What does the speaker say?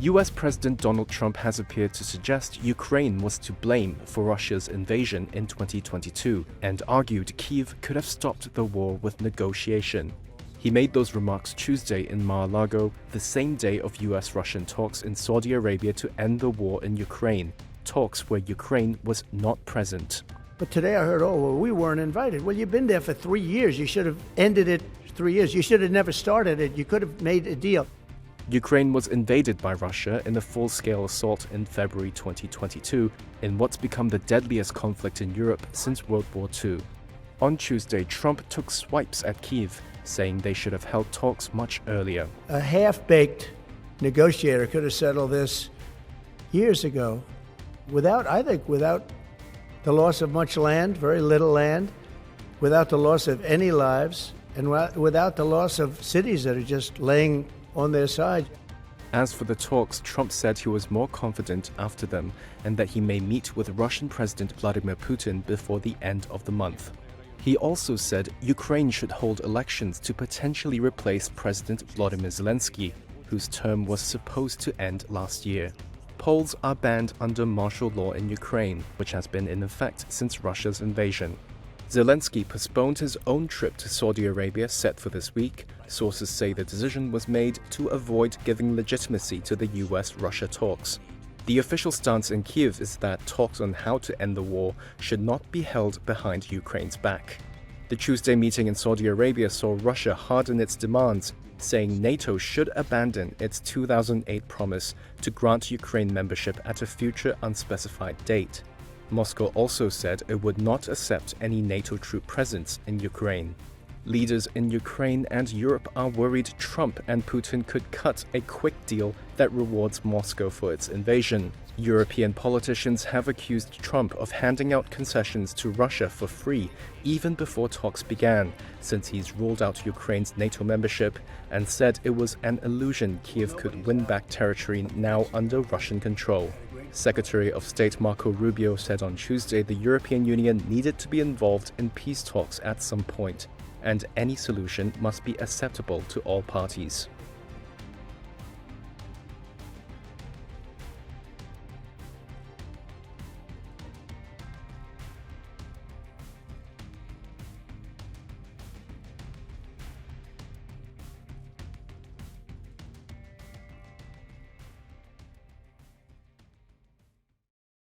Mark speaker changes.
Speaker 1: US President Donald Trump has appeared to suggest Ukraine was to blame for Russia's invasion in 2022 and argued Kyiv could have stopped the war with negotiation. He made those remarks Tuesday in Mar-a-Lago, the same day of US-Russian talks in Saudi Arabia to end the war in Ukraine, talks where Ukraine was not present.
Speaker 2: But today I heard, we weren't invited. Well, you've been there for 3 years. You should have ended it 3 years. You should have never started it. You could have made a deal.
Speaker 1: Ukraine was invaded by Russia in a full-scale assault in February 2022 in what's become the deadliest conflict in Europe since World War II. On Tuesday, Trump took swipes at Kyiv, saying they should have held talks much earlier.
Speaker 2: A half-baked negotiator could have settled this years ago without the loss of much land, very little land, without the loss of any lives, and without the loss of cities that are just laying on their side.
Speaker 1: As for the talks, Trump said he was more confident after them and that he may meet with Russian President Vladimir Putin before the end of the month. He also said Ukraine should hold elections to potentially replace President Volodymyr Zelensky, whose term was supposed to end last year. Polls are banned under martial law in Ukraine, which has been in effect since Russia's invasion. Zelensky postponed his own trip to Saudi Arabia set for this week. Sources say the decision was made to avoid giving legitimacy to the US-Russia talks. The official stance in Kyiv is that talks on how to end the war should not be held behind Ukraine's back. The Tuesday meeting in Saudi Arabia saw Russia harden its demands, saying NATO should abandon its 2008 promise to grant Ukraine membership at a future unspecified date. Moscow also said it would not accept any NATO troop presence in Ukraine. Leaders in Ukraine and Europe are worried Trump and Putin could cut a quick deal that rewards Moscow for its invasion. European politicians have accused Trump of handing out concessions to Russia for free even before talks began, since he's ruled out Ukraine's NATO membership and said it was an illusion Kyiv could win back territory now under Russian control. Secretary of State Marco Rubio said on Tuesday the European Union needed to be involved in peace talks at some point, and any solution must be acceptable to all parties.